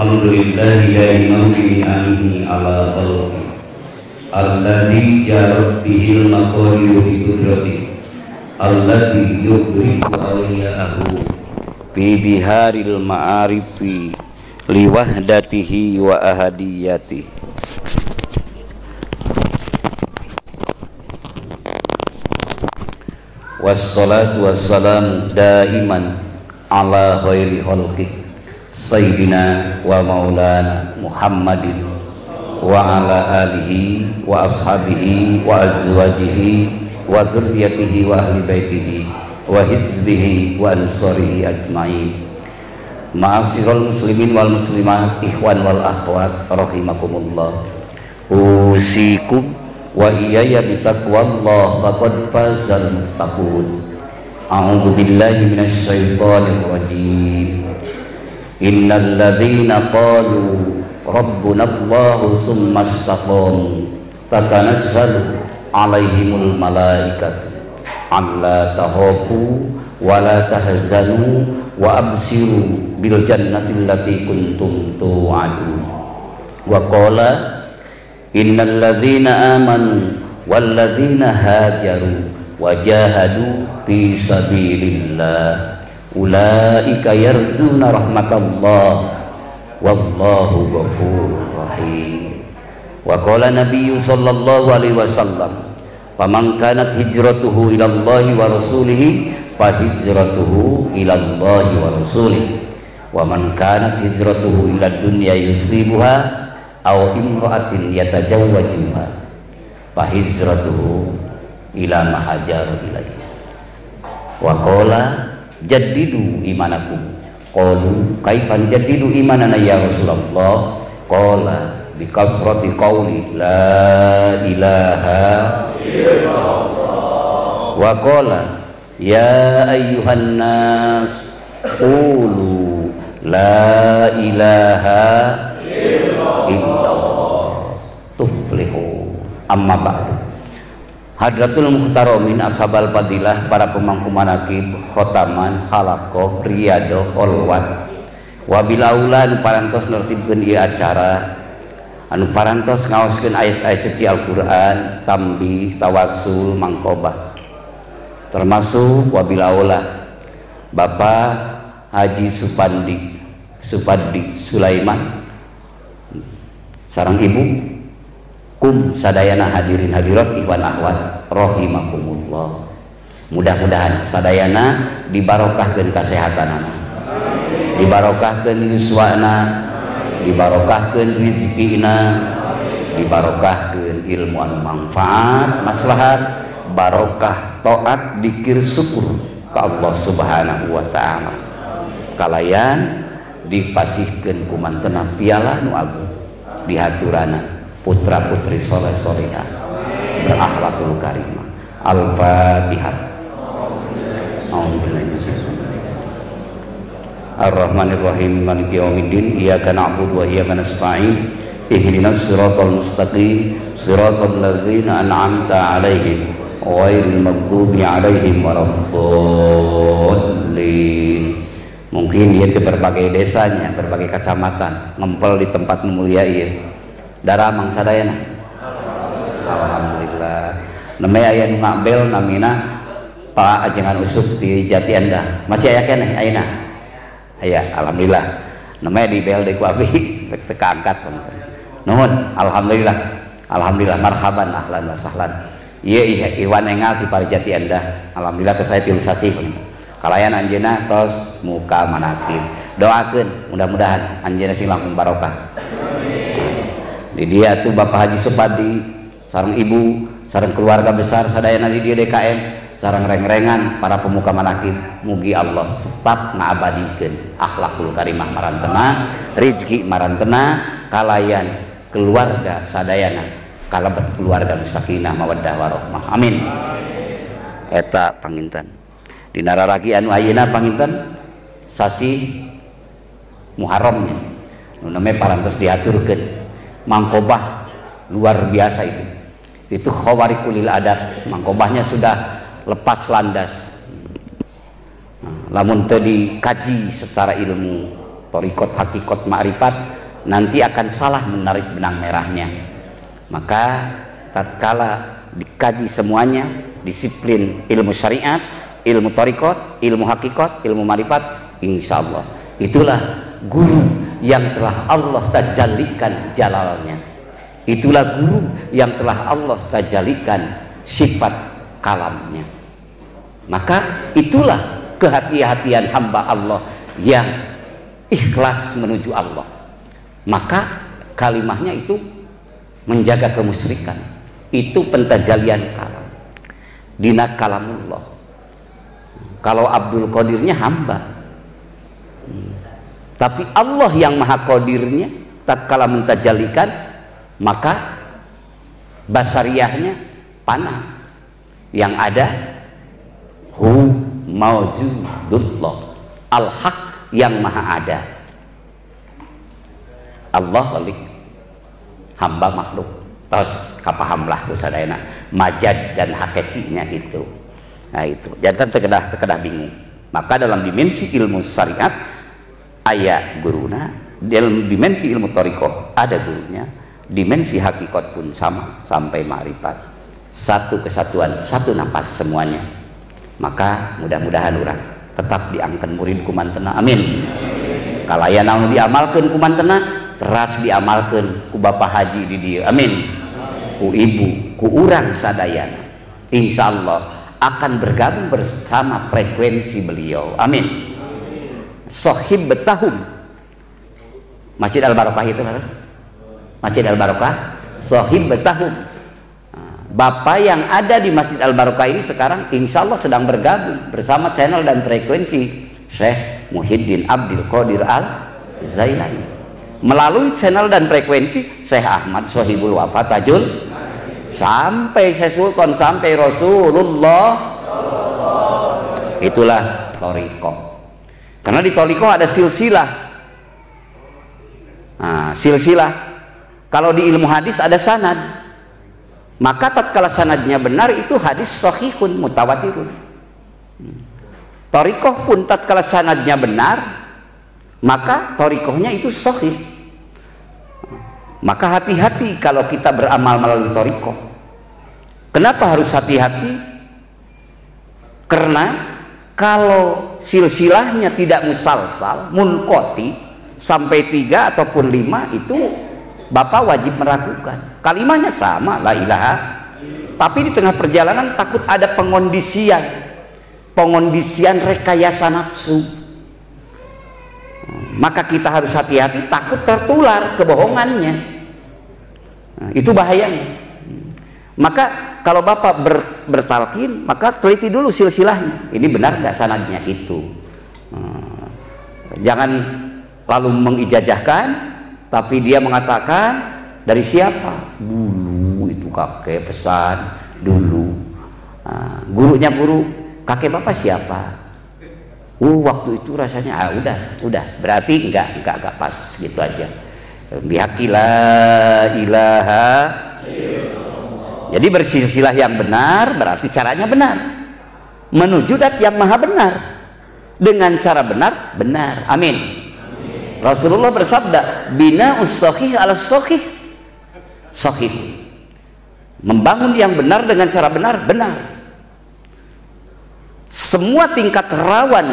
Alhamdulillahi daiman fi ni'amihi ala khalqi alladzi jarat bihil maqadir bi qudrati alladzi yughriqu awliya'ahu fi biharil ma'arifi liwahdatihi wa ahadiyatihi. Wassalatu wassalamu daiman ala khairi khalqi sayyidina wa maulana Muhammadin wa ala alihi wa ashabihi wa azwajihi wa dzurriyyatihi wa ahli baitihi wa hizbihi wa ansarihi ajmain. Ma'asyiral muslimin wal muslimat, ikhwan wal akhwat rahimakumullah. Usikum wa iyaya bitaqwallah faqad fazal muttaqun. A'udzu billahi minasy syaithanir rajim. Innal ladzina qalu rabbuna Allahu tsumma istaqamu tatanazzalu 'alaihimul malaikatu alla takhafu wa la tahzanu wa absiru bil jannati allati kuntum tu'adun. Wa qala innal ladzina amanu wal ladzina hajaru wa jahadu fi sabilillah ulaika yarjuna rahmatallah wallahu ghafurur rahim. Wa qala nabiyyu sallallahu alaihi wasallam faman kanat hijratuhu ila Allahi wa rasulihi fa hijratuhu ila Allahi wa rasulihi wa man kanat hijratuhu ila dunya yusibuha aw imra'atin yatajawwajuha fa hijratuhu ila ma hajara ilaihi. Wa qala jaddidu imanakum qalu kaifan jaddidu imanana ya Rasulullah qala bi kasrati qawli la ilaha illallah. Wa qala ya ayyuhan nas qulu la ilaha illallah tuflihu. Amma ba'du. Hadratul muhtaramin ashabal fadilah, para pemangku manaqib, khotaman, halaqah, riyadhah, olwat. Wabil aula anu parantos nertibkeun ieu acara, anu parantos ngaoskeun ayat-ayat suci Al-Qur'an, tambih, tawassul, mangkobah. Termasuk wabil aula Bapak Haji Supandi Sulaiman sareng Ibu sadayana hadirin hadirat ikhwan akhwat rahimakumullah. Mudah-mudahan sadayana dibarokahkeun kasehatanana, dibarokahkeun yuswana, dibarokahkeun rezekina, dibarokahkeun ilmu anu manfaat maslahat, barokah taat dzikir syukur ka Allah Subhanahu wa taala. Kalayan dipasihkeun kumantena piala nu agung dihaturana putra putri soleh solehah berakhlakul karimah. Al-Fatihah. Ar-Rahmanir-Rahim Maliki yaumiddin. Iyyaka na'budu wa iyyaka nasta'in. Ihdinas siratal mustaqim siratal ladzina an'amta 'alaihim ghairil maghdubi 'alaihim waladdallin. Mungkin dia ke berbagai desanya, berbagai kecamatan, ngempel di tempat mulia ieu. Daramang sadayana alhamdulillah. Namanya aya nu ngabel namina Pak Ajengan Usuk di Jati Endah. Masih aya keneh ayeuna? Aya, alhamdulillah. Namanya di bel deui ku abi teu kaangkat. Nuhun, alhamdulillah. Alhamdulillah, marhaban ahlan wa sahlan. Ieu Iwan Engal di Jati Endah. Alhamdulillah teh saya tilu sasih. Kalayan anjeunna tos muka manaqib. Doakeun mudah-mudahan anjeunna sing langkung barokah. Di dia tuh Bapak Haji Supandi sareng ibu sareng keluarga besar sadayana di dia DKM sareng reng-rengan para pemuka manaqib, mugi Allah tetap ngabadikeun akhlakul karimah marantena, rezeki marantena, kalayan keluarga sadayana kalebet keluarga sakinah mawaddah warahmah. Amin. Eta panginten dina raragi anu ayeuna panginten sasi Muharramnya nu name parantos diaturkeun mangkobah luar biasa itu khawarikulil adat. Mangkobahnya sudah lepas landas, lamun teu dikaji secara ilmu torikot, hakikot, ma'rifat, nanti akan salah menarik benang merahnya. Maka tatkala dikaji semuanya, disiplin ilmu syariat, ilmu torikot, ilmu hakikat, ilmu ma'rifat, insya Allah itulah guru yang telah Allah tajallikan jalalnya. Itulah guru yang telah Allah tajallikan sifat kalamnya. Maka itulah kehati-hatian hamba Allah yang ikhlas menuju Allah. Maka kalimahnya itu menjaga kemusyrikan. Itu pentajalian kalam. Dina kalamullah. Kalau Abdul Qadirnya hamba, tapi Allah yang maha qadirnya tatkala mentajalikan, maka basariyahnya panah. Yang ada hu mawjudullah, al-haq yang maha ada. Allah balik hamba makhluk. Terus kapahamlah usadayana majad dan hakikinya itu. Nah itu jangan terkedah bingung. Maka dalam dimensi ilmu syariat ayat guruna, dalam dimensi ilmu thariqah ada gurunya, dimensi hakikat pun sama sampai ma'rifat. Satu kesatuan, satu nafas semuanya. Maka mudah-mudahan orang tetap diangkat murid kumantena, amin. Kalaya naon diamalkan kumantena, teras diamalkan ku bapak haji di dia, amin. Ku ibu, ku urang sadayana, insya Allah akan bergabung bersama frekuensi beliau, amin. Sohib betahum Masjid Al-Barokah itu harus Masjid Al-Barokah sohib betahum. Bapak yang ada di Masjid Al-Barokah ini sekarang insya Allah sedang bergabung bersama channel dan frekuensi Syekh Muhyiddin Abdul Qadir Al-Zailani. Melalui channel dan frekuensi Syekh Ahmad Sohibul Wafa Tajul, sampai Syekh Sultan, sampai Rasulullah. Itulah thariqah. Karena di thariqah ada silsilah. Nah, silsilah. Kalau di ilmu hadis ada sanad. Maka tatkala sanadnya benar itu hadis sahihun mutawatirun. Thariqah pun tatkala sanadnya benar, maka thariqahnya itu sahih. Maka hati-hati kalau kita beramal melalui thariqah. Kenapa harus hati-hati? Karena kalau silsilahnya tidak musalsal, munqati sampai 3 ataupun 5, itu Bapak wajib meragukan. Kalimahnya sama, la ilaha, tapi di tengah perjalanan takut ada pengondisian rekayasa nafsu. Maka kita harus hati-hati, takut tertular kebohongannya. Nah, itu bahayanya. Maka kalau Bapak bertalkin, maka teliti dulu silsilahnya. Ini benar nggak sanadnya itu. Jangan lalu mengijazahkan, tapi dia mengatakan dari siapa? Dulu itu kakek pesan dulu. Gurunya guru, kakek Bapak siapa? Waktu itu rasanya udah berarti enggak pas gitu aja. Bihaqilah ilaha. Jadi bersilsilah yang benar berarti caranya benar. Menuju dat yang maha benar. Dengan cara benar, benar. Amin. Rasulullah bersabda, bina us-sahih ala sahih. Sahih. Membangun yang benar dengan cara benar, benar. Semua tingkat rawan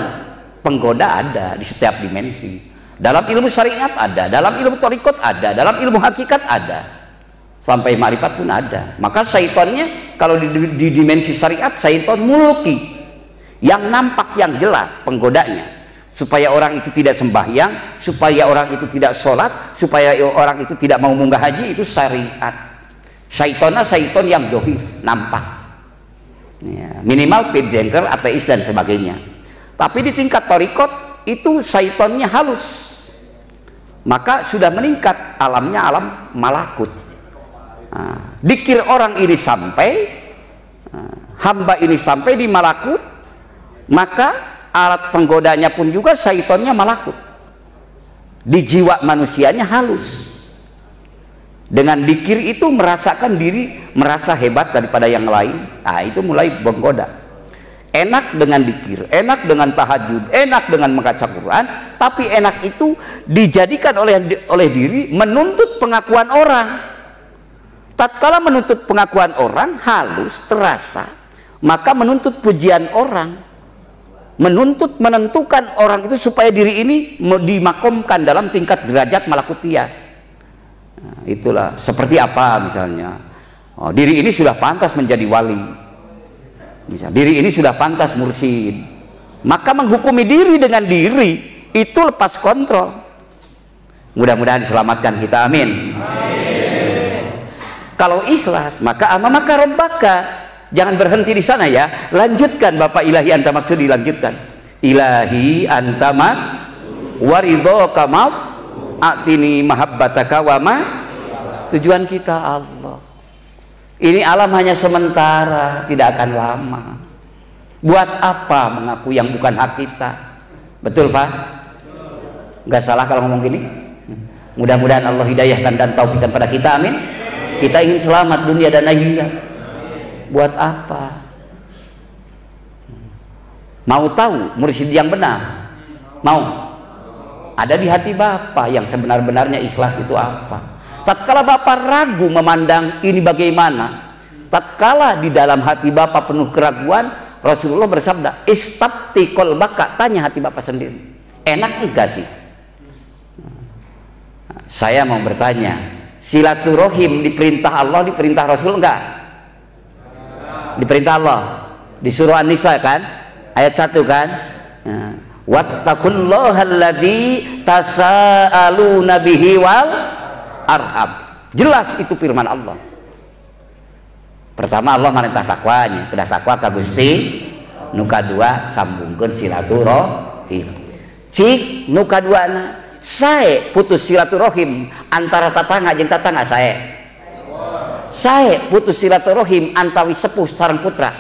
penggoda ada di setiap dimensi. Dalam ilmu syariat ada, dalam ilmu thariqat ada, dalam ilmu hakikat ada, sampai ma'rifat pun ada. Maka syaitannya kalau di dimensi syariat, syaitan mulki, yang nampak, yang jelas penggodanya, supaya orang itu tidak sembahyang, supaya orang itu tidak sholat, supaya orang itu tidak mau munggah haji. Itu syariat. Syaitannya syaitan yang dohir, nampak ya, minimal pidjengker, ateis dan sebagainya. Tapi di tingkat thariqat itu syaitannya halus, maka sudah meningkat alamnya, alam malakut. Dikir orang ini sampai, hamba ini sampai di malakut, maka alat penggodanya pun juga syaitannya malakut. Di jiwa manusianya halus. Dengan dikir itu merasakan diri, merasa hebat daripada yang lain. Itu mulai menggoda. enak dengan dzikir, enak dengan tahajud, enak dengan membaca Quran, tapi enak itu dijadikan oleh diri menuntut pengakuan orang. Tatkala menuntut pengakuan orang halus, terasa, maka menuntut pujian orang, menuntut menentukan orang itu supaya diri ini dimakomkan dalam tingkat derajat malakutiyah. Nah, itulah seperti apa misalnya, diri ini sudah pantas menjadi wali, misal diri ini sudah pantas mursyid, maka menghukumi diri dengan diri itu lepas kontrol. Mudah-mudahan diselamatkan kita, amin. Kalau ikhlas, maka amamaka robbaka, jangan berhenti di sana ya, lanjutkan. Bapak ilahi anta maksud, dilanjutkan. Ilahi anta mak waridhoka maaf atini mahabbataka wa ma, tujuan kita Allah. Ini alam hanya sementara, tidak akan lama. Buat apa mengaku yang bukan hak kita? Betul Pak? Nggak salah kalau ngomong gini? Mudah-mudahan Allah hidayahkan dan taufikkan pada kita, amin. Kita ingin selamat dunia dan akhirat. Buat apa? Mau tahu mursyid yang benar? Mau? Ada di hati Bapak yang sebenar-benarnya ikhlas itu apa? Tatkala Bapak ragu memandang ini bagaimana, tatkala di dalam hati Bapak penuh keraguan, Rasulullah bersabda, istabti qalbaka, tanya hati Bapak sendiri, enak enggak sih? Saya mau bertanya, silaturahim diperintah Allah, diperintah Rasul enggak? Diperintah Allah di surah An-Nisa kan, ayat 1 kan, wattaqullaha alladzi tasaaluna bihi wal arham. Jelas itu firman Allah. Pertama Allah merintah takwanya, kedah takwa ka Gusti, nu kadua sambungkeun silaturahim. Cik nu kaduana sae putus silaturahim antara tatangga jeung tatangga sae putus silaturahim antawi sepuh sareng putra,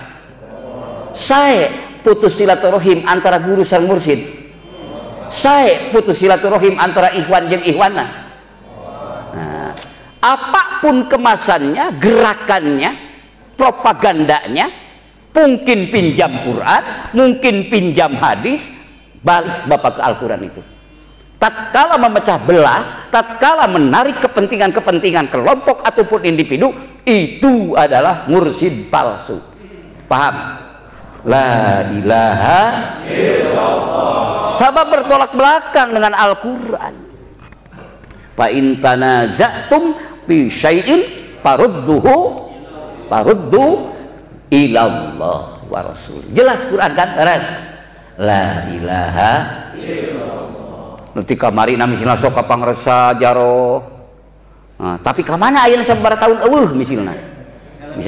sae putus silaturahim antara guru sareng mursyid, sae putus silaturahim antara ikhwan jeung ikhwana. Nah, apapun kemasannya, gerakannya, propagandanya, mungkin pinjam Quran, mungkin pinjam hadis, balik Bapak ke Al-Quran itu. Tatkala memecah belah, tatkala menarik kepentingan-kepentingan kelompok ataupun individu, itu adalah mursyid palsu. Paham? La ilaha illallah. Sabab bertolak belakang dengan Al-Quran. Fa in tanaza'tum bi syai'in faruddu ilallah wa rasul. Jelas Quran kan? La ilaha illallah. Nanti kamari nami misalnya sok pangresa jaro, tapi kamana ayeuna sabaraha tahun misalnya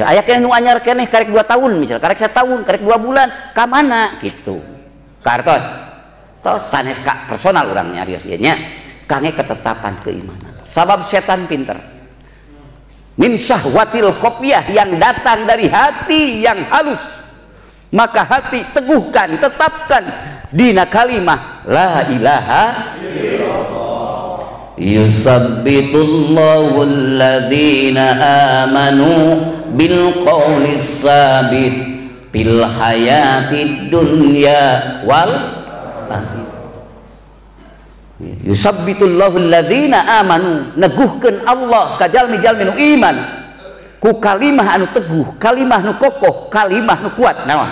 aya keneh nu anyar keneh karek 2 tahun misalnya, karek 1 tahun, karek 2 bulan, kamana gitu kartos tos sanes ka personal urangnya arios ieu nya kange ketetapan keimanan. Sabab setan pinter, min syahwatil khofiyah, yang datang dari hati yang halus, maka hati teguhkan, tetapkan dina kalimah la ilaha illallah. Yusabbitullahu alladhina amanu bil qawlis sabit fil hayatid dunya wal akhirah. Yusabbitullahu alladhina amanu, neguhkeun Allah ka jalmi-jalmi nu iman ku kalimah anu teguh, kalimah nu kokoh, kalimah nu kuat, naon?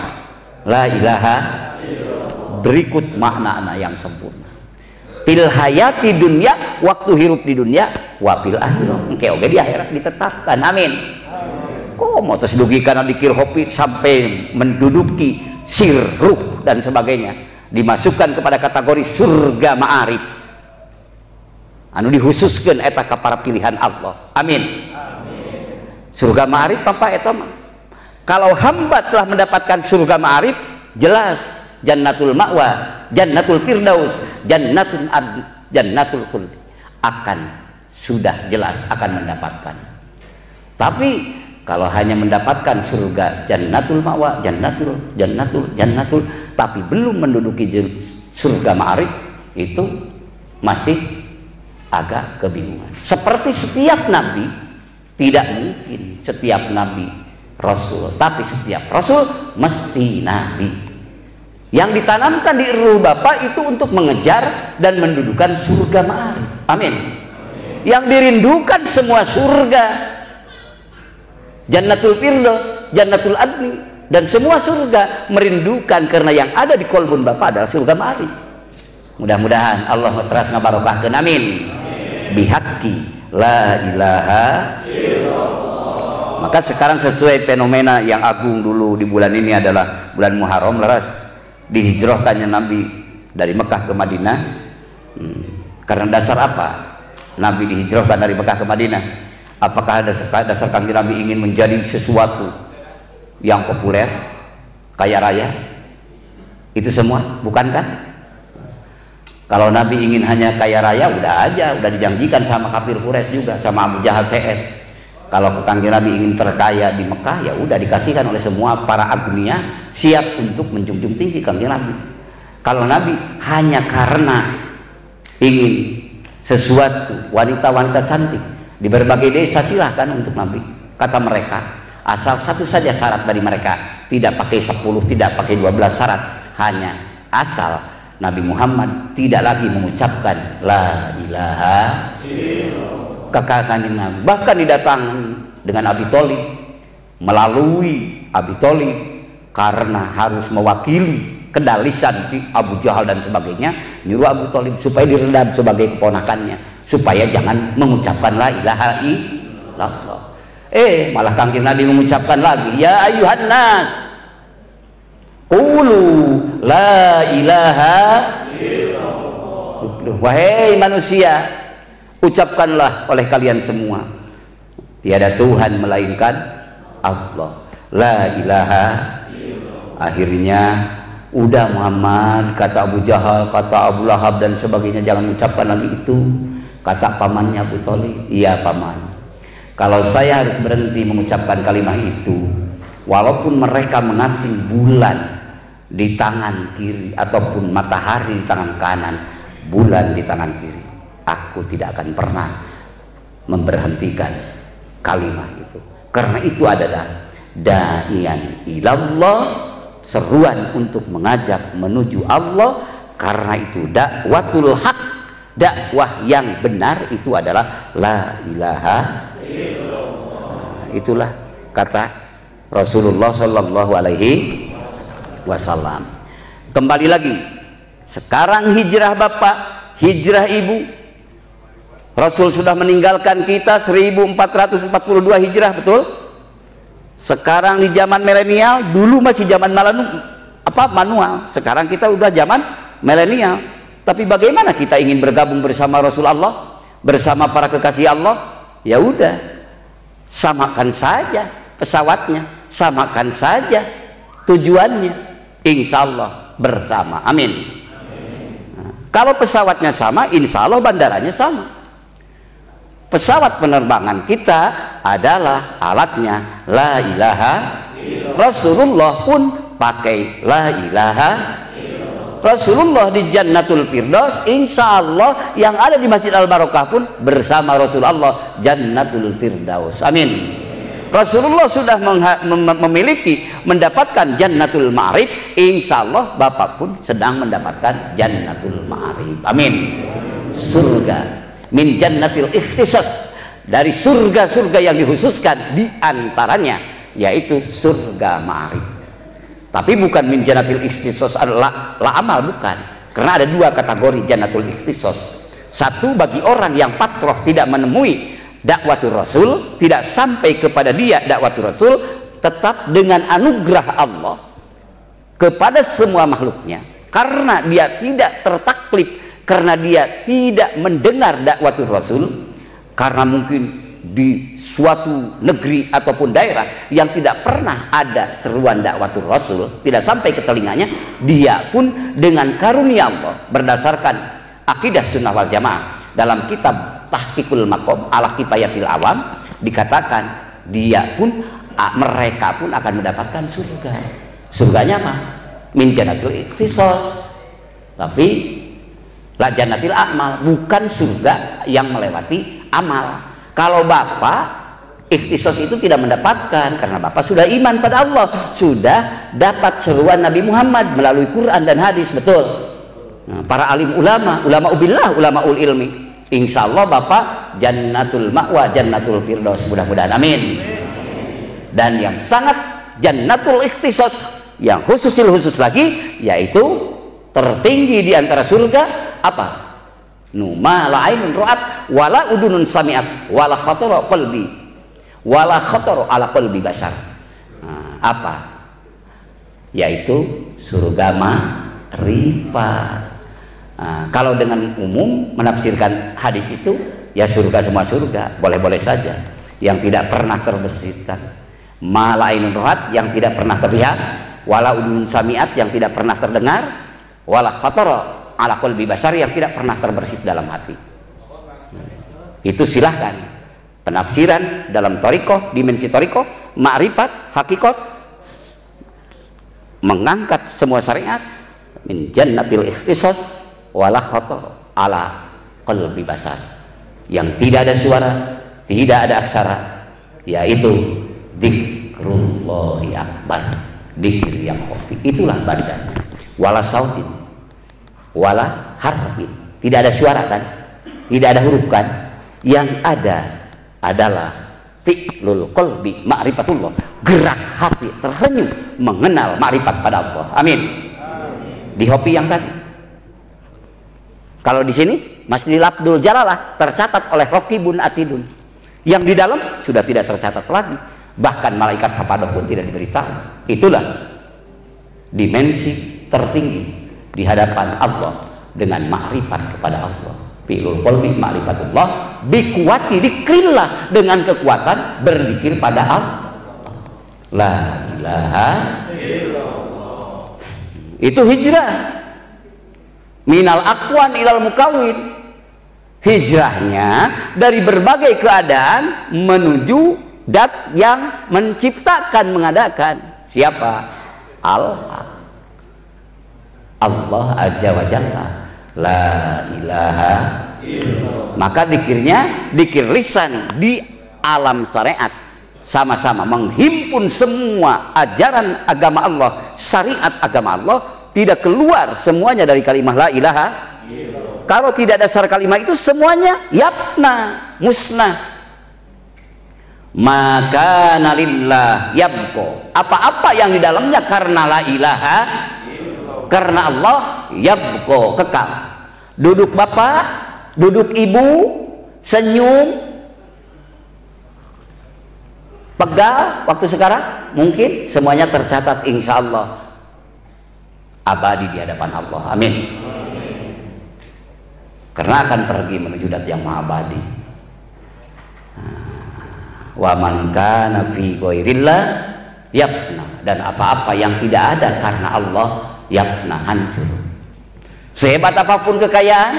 La ilaha illallah. Berikut makna yang sempurna. Fil hayati dunya, waktu hirup di dunia, wa fil akhirah, engke oge di akhirat ditetapkan. Amin. Kok mau tos dugi kana dikir hopi sampai menduduki sirruh dan sebagainya, dimasukkan kepada kategori surga ma'arif anu dihususkeun eta ka para pilihan Allah. Amin. Surga ma'arif apa eta mah? Kalau hamba telah mendapatkan surga ma'arif, jelas jannatul ma'wa, jannatul firdaus, jannatul khuld, akan sudah jelas akan mendapatkan. Tapi kalau hanya mendapatkan surga jannatul ma'wa, jannatul, tapi belum menduduki surga ma'arif, itu masih agak kebingungan. Seperti setiap nabi, tidak mungkin setiap nabi rasul, tapi setiap rasul mesti nabi. Yang ditanamkan di ruh Bapak itu untuk mengejar dan mendudukan surga ma'arif. Amin. Yang dirindukan semua surga, Jannatul Firdaus, Jannatul Adni, dan semua surga merindukan, karena yang ada di kolbun Bapak adalah surga ma'arif. Mudah-mudahan Allah teras ngabarokahkeun. Amin. Bihaqqi la ilaha illallah. Maka sekarang sesuai fenomena yang agung dulu di bulan ini adalah bulan Muharram, leras dihijrahkannya Nabi dari Mekah ke Madinah. Karena dasar apa Nabi dihijrahkan dari Mekah ke Madinah? Apakah dasar kaki Nabi ingin menjadi sesuatu yang populer, kaya raya? Itu semua? Bukan kan? Kalau Nabi ingin hanya kaya raya, udah aja, udah dijanjikan sama kafir Quraisy juga, sama Abu Jahal CS. Kalau kanjeng Nabi ingin terkaya di Mekah, ya udah dikasihkan oleh semua para agnia, siap untuk menjunjung tinggi kanjeng Nabi. Kalau Nabi hanya karena ingin sesuatu, wanita-wanita cantik di berbagai desa, silahkan untuk Nabi. Kata mereka, asal satu saja syarat dari mereka, tidak pakai 10, tidak pakai 12 syarat, hanya asal Nabi Muhammad tidak lagi mengucapkan la ilaha illallah. Kekakanin Nabi bahkan didatangi dengan Abi Thalib, melalui Abi Thalib, karena harus mewakili kedalisan Abu Jahal dan sebagainya, nyuruh Abu Thalib supaya diredam sebagai keponakannya, supaya jangan mengucapkan la ilaha illallah. Malah kanjeng Nabi mengucapkan lagi, ya ayuhan nas qulu la ilaha illallah. Wahai manusia, ucapkanlah oleh kalian semua, tiada Tuhan melainkan Allah, la ilaha illallah. Akhirnya udah Muhammad, kata Abu Jahal, kata Abu Lahab dan sebagainya, jangan ucapkan lagi itu. Kata pamannya Abu Thalib, iya paman, kalau saya harus berhenti mengucapkan kalimat itu, walaupun mereka mengasing bulan di tangan kiri ataupun matahari di tangan kanan, bulan di tangan kiri, aku tidak akan pernah memberhentikan kalimat itu. Karena itu adalah da'iyan ilallah, seruan untuk mengajak menuju Allah. Karena itu dakwatul haq, dakwah yang benar itu adalah la ilaha illallah. Itulah kata Rasulullah Shallallahu Alaihi Wasallam. Kembali lagi, sekarang hijrah Bapak, hijrah Ibu, Rasul sudah meninggalkan kita 1442 hijrah, betul? Sekarang di zaman milenial, dulu masih zaman manual, sekarang kita udah zaman milenial. Tapi bagaimana kita ingin bergabung bersama Rasulullah, bersama para kekasih Allah? Ya udah, samakan saja pesawatnya, samakan saja tujuannya, insya Allah bersama. Amin. Nah, kalau pesawatnya sama, insya Allah bandaranya sama. Pesawat penerbangan kita adalah alatnya la ilaha illallah. Rasulullah pun pakai la ilaha illallah. Rasulullah di Jannatul Firdaus, insya Allah yang ada di Masjid Al-Barakah pun bersama Rasulullah Jannatul Firdaus. Amin. Rasulullah sudah memiliki, mendapatkan Jannatul Ma'arif, insya Allah Bapak pun sedang mendapatkan Jannatul Ma'arif. Amin. Surga min Jannatil Ikhtisas, dari surga-surga yang dikhususkan, diantaranya yaitu surga Ma'arif. Tapi bukan min Jannatil Ikhtisas adalah la amal, bukan. Karena ada dua kategori Jannatul Ikhtisas. Satu bagi orang yang patroh tidak menemui dakwatul Rasul, tidak sampai kepada dia dakwatul Rasul, tetap dengan anugerah Allah kepada semua makhluknya, karena dia tidak tertaklif, karena dia tidak mendengar dakwatul Rasul, karena mungkin di suatu negeri ataupun daerah yang tidak pernah ada seruan dakwatul Rasul, tidak sampai ke telinganya, dia pun dengan karunia Allah berdasarkan akidah sunnah wal jamaah dalam kitab Tahqiqul Maqam ala Kifayatil Awam dikatakan dia pun, mereka pun akan mendapatkan surga. Surganya apa? Min Jannatil Ikhtisas, tapi la Jannatil A'mal, bukan surga yang melewati amal. Kalau Bapak ikhtisos itu tidak mendapatkan karena Bapak sudah iman pada Allah, sudah dapat seruan Nabi Muhammad melalui Quran dan hadis, betul. Nah, para alim ulama, ulama ubillah, ulama ul ilmi, insya Allah Bapak jannatul ma'wa, jannatul firdaus, mudah-mudahan, amin. Dan yang sangat jannatul ikhtisos, yang khusus lagi, yaitu tertinggi di antara surga apa? Numa la ainun ra'at wala udunun sami'at wala khatara qalbi wala khatara ala qalbi bashar. Nah, apa? Yaitu surga ma'rifat. Nah, kalau dengan umum menafsirkan hadis itu ya surga semua surga, boleh-boleh saja. Yang tidak pernah terbesitkan, ma la ainun ra'at, yang tidak pernah terlihat, wala udunun sami'at, yang tidak pernah terdengar, wala khatara ala qalbi bashar, yang tidak pernah terbersit dalam hati. Itu silahkan penafsiran dalam thariqah, dimensi thariqah, ma'rifat, hakikat, mengangkat semua syariat min jannatil ikhtisas wala khatar ala qalbi bashar, yang tidak ada suara, tidak ada aksara, yaitu dzikrullahi akbar, dzikir yang khafi, itulah bandanya. Wala sautin wala harfin, tidak ada suara kan, tidak ada huruf kan, yang ada adalah fi'lul qalbi ma'rifatullah, gerak hati tersenyum mengenal ma'rifat pada Allah, amin. Di hopi yang tadi, kalau di sini Masjidil Abdul Jalalah tercatat oleh Raqibun Atidun, yang di dalam sudah tidak tercatat lagi, bahkan malaikat hafadah pun tidak diberitahu. Itulah dimensi tertinggi di hadapan Allah dengan makrifat kepada Allah. Fi'lul qalbi ma'rifatullah biquwati dzikrillah, dengan kekuatan berzikir pada Allah. La ilaha illallah. Itu hijrah minal aqwan ilal mukawwin. Hijrahnya dari berbagai keadaan menuju dat yang menciptakan, mengadakan. Siapa? Allah Azza wa Jalla. La ilaha illallah. Maka zikirnya, zikir lisan di alam syariat, sama-sama menghimpun semua ajaran agama Allah, syariat agama Allah, tidak keluar semuanya dari kalimat la ilaha illallah. Kalau tidak dasar kalimat itu semuanya yapna, musnah. Maka nalillah yabko, apa-apa yang di dalamnya karena la ilaha, karena Allah, yabko, kekal. Duduk bapak, duduk ibu, senyum, pegal waktu sekarang, mungkin semuanya tercatat insya Allah abadi di hadapan Allah, amin. Karena akan pergi menuju dat yang maha abadi. Wa man kana fi ghairillah yafna, dan apa-apa yang tidak ada karena Allah yafna, hancur. Sehebat apapun kekayaan,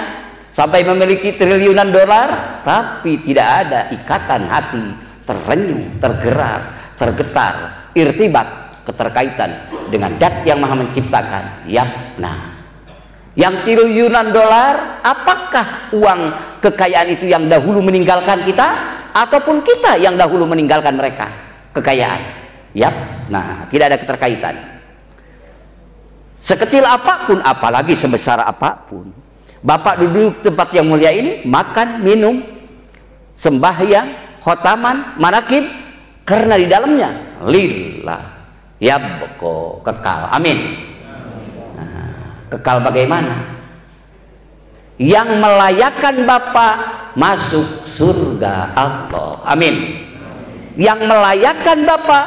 sampai memiliki triliunan dolar, tapi tidak ada ikatan hati, terenyuh, tergerak, tergetar, irtibat, keterkaitan dengan dat yang maha menciptakan, yafna. Yang triliunan dolar, apakah uang kekayaan itu yang dahulu meninggalkan kita, ataupun kita yang dahulu meninggalkan mereka kekayaan? Nah, tidak ada keterkaitan. Sekecil apapun, apalagi sebesar apapun, bapak duduk tempat yang mulia ini, makan, minum, sembahyang, khotaman, manakib, karena di dalamnya lillah yabqa, kekal, amin. Nah, kekal bagaimana? Yang melayakkan bapak masuk surga Allah, amin. Yang melayakkan bapak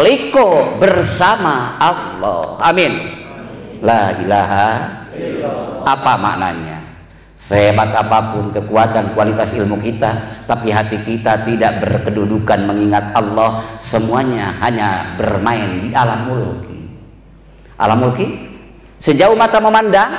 liko bersama Allah, amin. La ilaha illallah. Apa maknanya? Sehebat apapun kekuatan kualitas ilmu kita, tapi hati kita tidak berkedudukan mengingat Allah, semuanya hanya bermain di alam mulki. Alam mulki, sejauh mata memandang,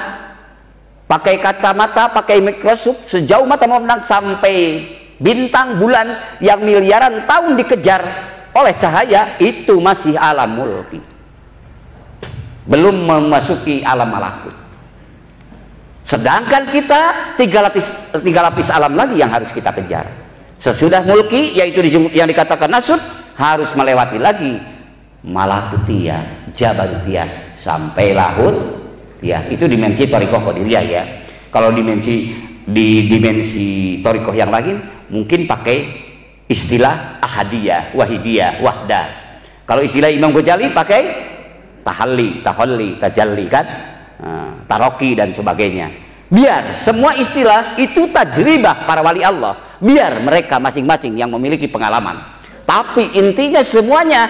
pakai kacamata, pakai mikroskop, sejauh mata memandang sampai bintang bulan yang miliaran tahun dikejar oleh cahaya, itu masih alam mulki, belum memasuki alam malakut. Sedangkan kita tiga lapis alam lagi yang harus kita kejar. Sesudah mulki, yaitu yang dikatakan nasut, harus melewati lagi malakutiyah, jabarutiyah, sampai lahut ya. Itu dimensi thariqah qadiriyah ya. Kalau dimensi thariqah yang lain mungkin pakai istilah ahadiyah, wahidiyah, wahdah. Kalau istilah Imam Ghazali pakai tahalli, tajalli kan, taroki dan sebagainya. Biar semua istilah itu tajribah para wali Allah, biar mereka masing-masing yang memiliki pengalaman. Tapi intinya semuanya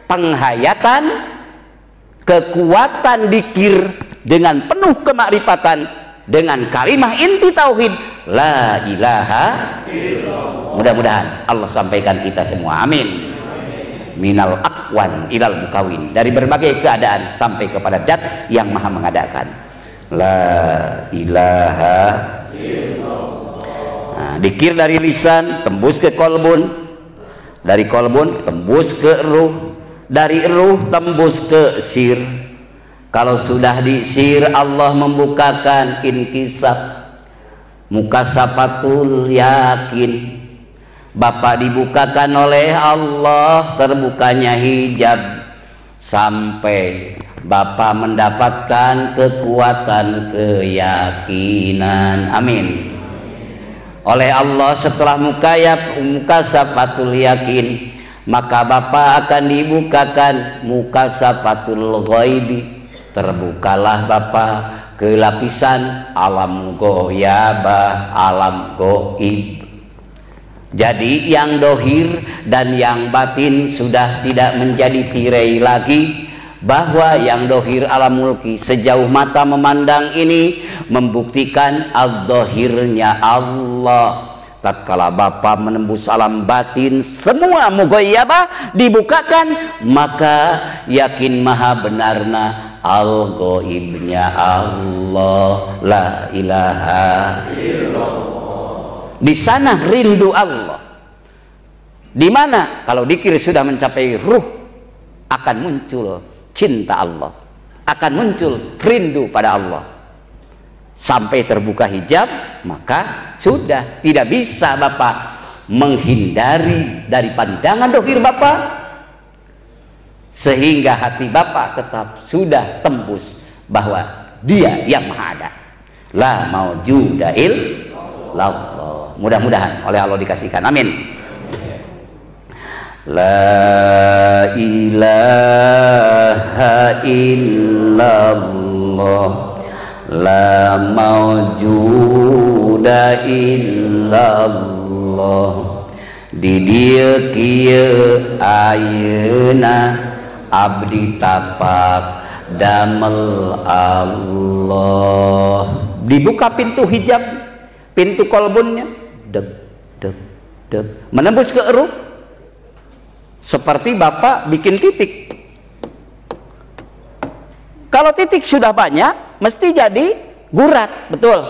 penghayatan, kekuatan dikir dengan penuh kemakrifatan, dengan kalimah inti tauhid la ilaha illallah. Mudah-mudahan Allah sampaikan kita semua, amin. Minal aqwan ilal mukawin, dari berbagai keadaan sampai kepada zat yang maha mengadakan. La ilaha illallah. Nah, dikir dari lisan tembus ke kolbun, dari kolbun tembus ke ruh, dari ruh tembus ke sir. Kalau sudah di sir, Allah membukakan inkisab, mukasafatul yakin. Bapak dibukakan oleh Allah, terbukanya hijab, sampai Bapak mendapatkan kekuatan keyakinan, amin. Oleh Allah setelah mukasafatul yakin, maka Bapak akan dibukakan mukasafatul ghaibi. Terbukalah Bapak ke lapisan alam ghoyabah, alam goib. Jadi yang dohir dan yang batin sudah tidak menjadi tirai lagi, bahwa yang dohir alam mulki sejauh mata memandang ini membuktikan az-zahirnya Allah. Tatkala Bapak menembus alam batin, semua mughayyabah dibukakan, maka yakin maha benarna al-ghaibnya Allah, la ilaha illallah. Di sana rindu Allah. Di mana kalau dzikir sudah mencapai ruh, akan muncul cinta Allah, akan muncul rindu pada Allah. Sampai terbuka hijab, maka sudah tidak bisa Bapak menghindari dari pandangan dohir Bapak, sehingga hati Bapak tetap sudah tembus bahwa Dia yang maha ada, la maujuda illallah. Mudah-mudahan oleh Allah dikasihkan, amin. La ilaha illallah, la maujuda illallah. Di dieu kieu ayeuna abdi tapak damel Allah. Dibuka pintu hijab, pintu kolbunnya, deg deg deg, menembus ke ruh, seperti Bapak bikin titik. Kalau titik sudah banyak, mesti jadi gurat, betul.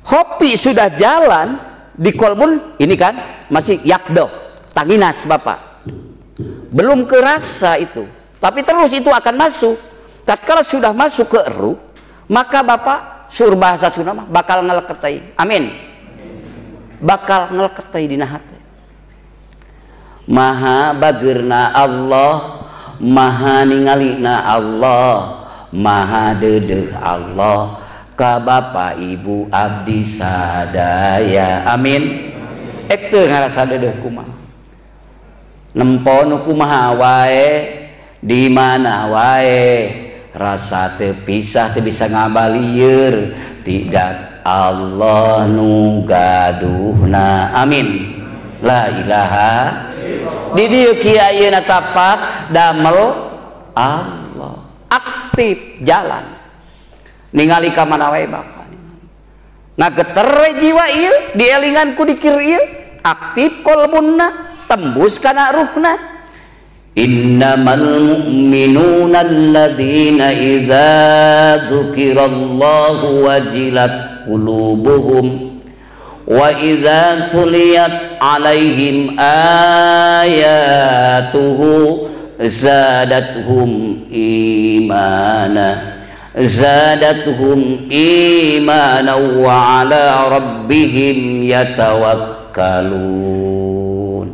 Hopi sudah jalan di kolbun, ini kan masih yakdo, tanginas Bapak, belum kerasa itu, tapi terus itu akan masuk. Tatkala sudah masuk ke ruh, maka Bapak sur bahasa Sunda bakal ngeleketai, amin, bakal ngeleketai dina hati. Maha bageurna Allah, maha ningalina Allah, maha deudeuh Allah ka Bapak Ibu abdi sadaya, amin. Ek teu ngarasa deudeuh kumaha, nempo nu kumaha wae, di mana wae, rasa terpisah teu bisa ngabalieur, tidak Allah nu gaduhna, amin. La ilaha di dieu kieu ayeuna tapak damel Allah, aktif jalan ningali ka mana wae Bapak. Ngageter jiwa ieu dielingan ku dikir ieu, aktif kolbunna, tembus kana ruhna. Innamal mu'minuna alladzina idza dzukirallahu wajilat qulubuhum wa idza tuliyat alaihim ayatuhu zadatuhum imana zadatuhum imanan wa ala rabbihim yatawakkalun.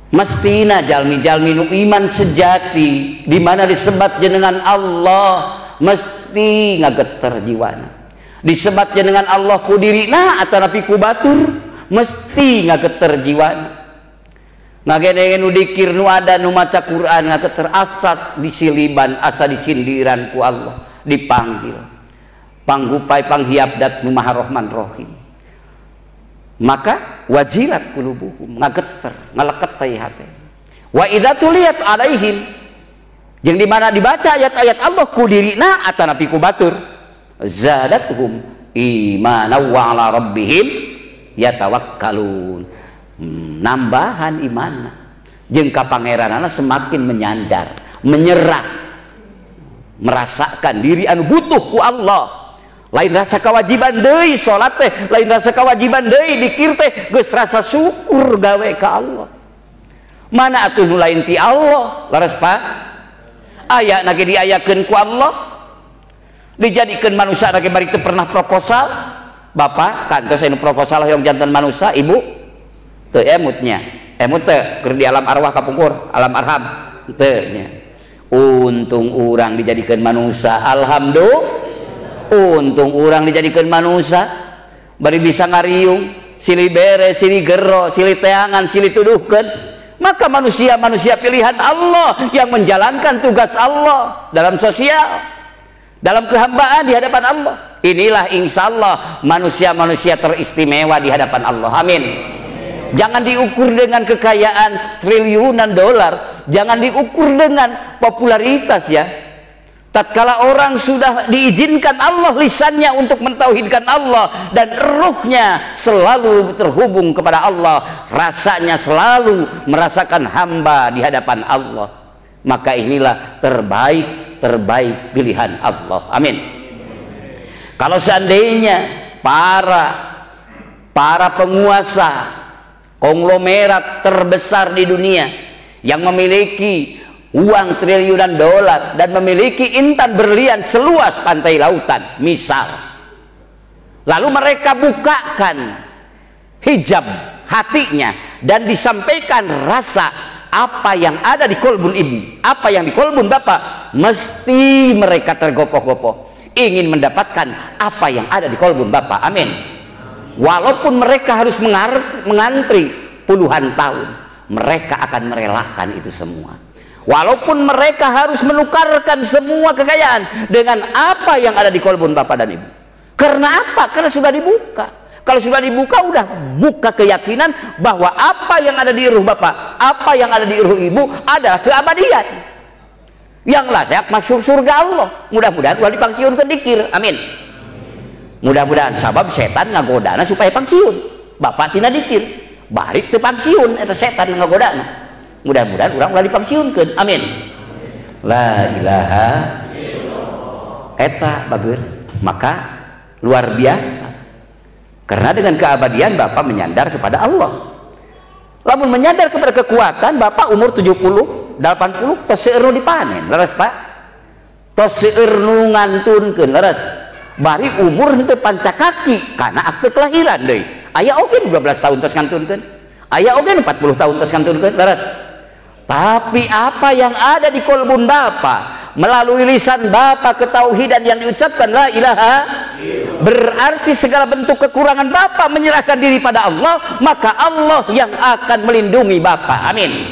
Mestina jalmi-jalmi nu iman sejati di mana disebat jenengan Allah mesti ngageter jiwana, disebat jenengan Allah ku dirina atanapi ku batur mesti ngageter jiwana. Ngagedengen nu dikir nu ada nu maca Quran ngageter asa disiliban asa disindiran ku Allah, dipanggil panggupai panghiabdat nu maha Rahman Rahim, maka wajilat qulubuhum ngageter ngaleket teh hate. Wa idza tuliyat alaihim yang dimana dibaca ayat-ayat Allah ku dirina atanapi ku batur zadatuhum imanan wa ala rabbihim yatawakkalun. Nambahan iman jeung ka pangeranana semakin menyandar, menyerah, merasakan diri anu butuh ku Allah. Lain rasa kewajiban deui salat teh, lain rasa kewajiban deui dikir teh, geus rasa syukur gawe ka Allah. Mana atuh nu lain ti Allah? Laras Pak, aya nage diayakeun ku Allah, dijadikeun manusia nage bari teu pernah proposal. Bapak kantos anu proposal hoyong janten manusia, ibu teu emutnya, emut teu keur di alam arwah kapungkur, alam arham teu nya. Untung urang dijadikeun manusia, alhamdulillah. Untung urang dijadikeun manusia bari bisa ngariung, silih bere, silih gero, silih teangan, silih tuduhkeun. Maka manusia-manusia pilihan Allah yang menjalankan tugas Allah dalam sosial, dalam kehambaan di hadapan Allah. Inilah insya Allah manusia-manusia teristimewa di hadapan Allah. Amin. Jangan diukur dengan kekayaan triliunan dolar, jangan diukur dengan popularitas ya. Tatkala orang sudah diizinkan Allah lisannya untuk mentauhidkan Allah dan ruhnya selalu terhubung kepada Allah, rasanya selalu merasakan hamba di hadapan Allah, maka inilah terbaik pilihan Allah. Amin. Kalau seandainya para penguasa konglomerat terbesar di dunia yang memiliki uang triliunan dolar dan memiliki intan berlian seluas pantai lautan misal, lalu mereka bukakan hijab hatinya dan disampaikan rasa apa yang ada di kolbun ibu, apa yang di kolbun bapak, mesti mereka tergopoh-gopoh ingin mendapatkan apa yang ada di kolbun bapak. Amin. Walaupun mereka harus mengantri puluhan tahun, mereka akan merelakan itu semua. Walaupun mereka harus menukarkan semua kekayaan dengan apa yang ada di kolbun bapak dan ibu. Karena apa? Karena sudah dibuka. Kalau sudah dibuka, udah buka keyakinan bahwa apa yang ada di ruh bapak, apa yang ada di ruh ibu adalah keabadian. Yang layak masuk surga Allah. Mudah-mudahan udah dipangsiunkeun dikir. Amin. Mudah-mudahan sabab setan ngagodana supaya pangsiun. Bapak tina dikir, bari teu pangsiun eta setan ngagodana. Mudah-mudahan orang ulah dipangsiunkeun. Amin. La ilaha illallah. Eta bagus. Maka luar biasa. Karena dengan keabadian Bapak menyandar kepada Allah. Lamun menyandar kepada kekuatan, Bapak umur 70, 80 tos seueur nu dipanen. Leres Pak. Tos seueur nu ngantunkeun leres. Bari umur henteu panca kaki karena akte kelahiran deui. Aya oge 12 tahun tos ngantunkeun. Aya oge 40 tahun tos ngantunkeun leres. Tapi apa yang ada di kolbun Bapak melalui lisan Bapak ketauhidan yang diucapkan la ilaha, berarti segala bentuk kekurangan Bapak menyerahkan diri pada Allah, maka Allah yang akan melindungi Bapak. Amin.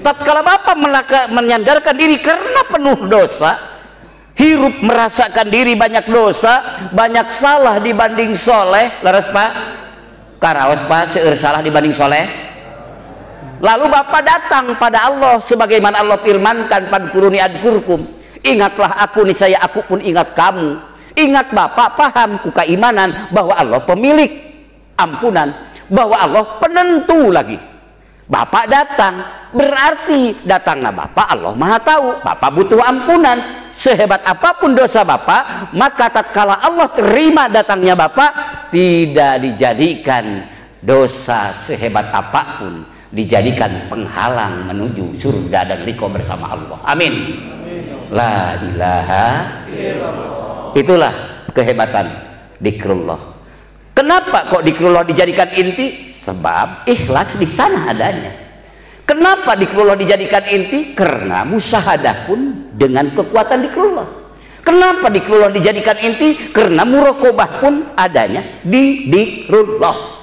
Tatkala Bapak menyandarkan diri karena penuh dosa, hirup merasakan diri banyak dosa, banyak salah dibanding soleh, leres Pak? Karaos Pak seueur salah dibanding soleh. Lalu Bapak datang pada Allah sebagaimana Allah firmankan, padkuruni adkurkum, ingatlah aku niscaya aku pun ingat kamu. Ingat Bapak paham ku keimanan bahwa Allah pemilik ampunan, bahwa Allah penentu lagi. Bapak datang, berarti datangnya Bapak Allah Maha tahu. Bapak butuh ampunan. Sehebat apapun dosa Bapak, maka tatkala Allah terima datangnya Bapak, tidak dijadikan dosa sehebat apapun dijadikan penghalang menuju surga dan riko bersama Allah. Amin. La ilaha illallah. Itulah kehebatan dzikrullah. Kenapa kok dzikrullah dijadikan inti? Sebab ikhlas di sana adanya. Kenapa dzikrullah dijadikan inti? Karena musyahadah pun dengan kekuatan dzikrullah. Kenapa dzikrullah dijadikan inti? Karena muraqabah pun adanya di dzikrullah.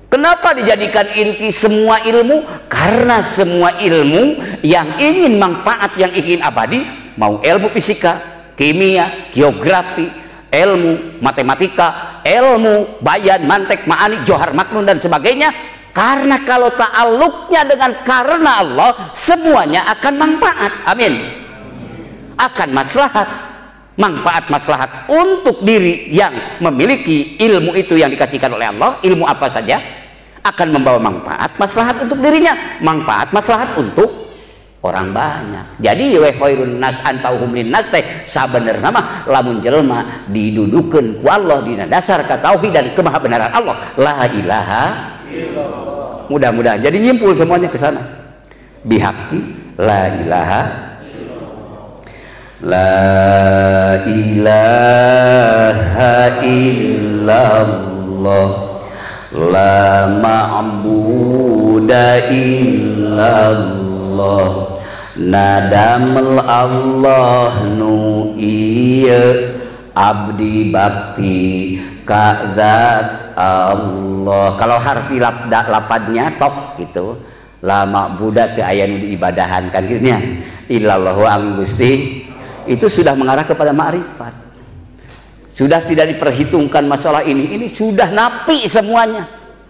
Kenapa dijadikan inti semua ilmu? Karena semua ilmu yang ingin manfaat, yang ingin abadi, mau ilmu fisika, kimia, geografi, ilmu matematika, ilmu bayan, mantek, ma'ani, johar, maknun dan sebagainya, karena kalau ta'alluqnya dengan karena Allah, semuanya akan manfaat. Amin. Akan maslahat, manfaat maslahat untuk diri yang memiliki ilmu itu yang dikasihkan oleh Allah. Ilmu apa saja akan membawa manfaat maslahat untuk dirinya, manfaat maslahat untuk orang banyak. Jadi wa khairun nas antauhum linnas teh sabenerna mah lamun jelema didudukeun ku Allah dina dasar ka tauhid dan kemahabenaran Allah, la ilaha illallah. Mudah-mudahan jadi nyimpul semuanya ke sana. Bihaqi la ilaha la ilaha illallah, la ma'buda illallah, nadamel Allah nu iya abdi bakti kadzat Allah. Kalau harti lapadnya tok gitu, la ma'buda teu aya nu diibadahan kan gitu nya, illallahu ang Gusti, itu sudah mengarah kepada ma'rifat. Sudah tidak diperhitungkan masalah ini sudah nafi semuanya.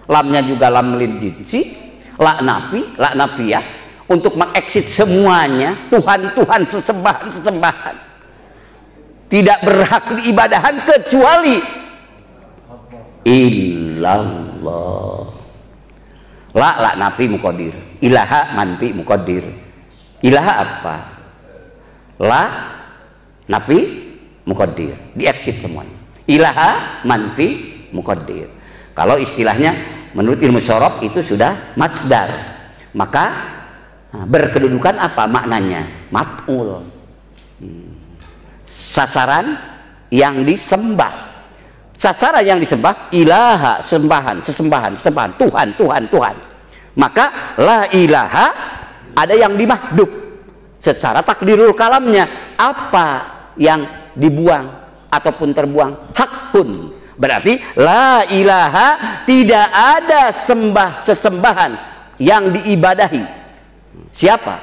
Lamnya juga lam lil jinsi, la nafi, la nafiyah, untuk mengexit semuanya Tuhan-Tuhan, sesembahan-sesembahan. Tidak berhak diibadahan kecuali illallah. La nafi muqaddir, ilaha manfi muqaddir. Ilaha apa? La nafi muqaddir, dieksit semuanya. Ilaha manfi muqaddir. Kalau istilahnya menurut ilmu syaraf itu sudah masdar, maka berkedudukan apa maknanya? Maf'ul. Sasaran yang disembah. Sasaran yang disembah ilaha, sembahan, sesembahan, Tuhan. Maka la ilaha ada yang dimahdhuf secara takdirul kalamnya. Apa yang dibuang ataupun terbuang? Hakun. Berarti la ilaha, tidak ada sesembahan yang diibadahi. Siapa?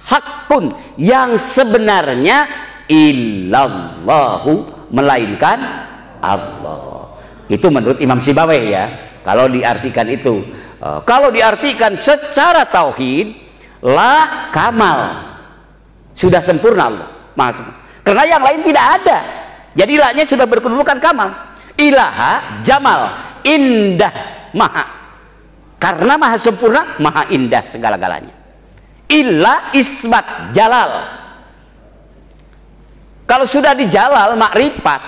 Hakun, yang sebenarnya illallahu, melainkan Allah. Itu menurut Imam Sibawayh ya. Kalau diartikan itu, kalau diartikan secara tauhid, la kamal, sudah sempurna Allah. Karena yang lain tidak ada. Jadi la-nya sudah berkedudukan kamal. Ilaha jamal, indah, maha. Karena maha sempurna, maha indah segala-galanya. Illa isbat jalal. Kalau sudah di jalal makrifat,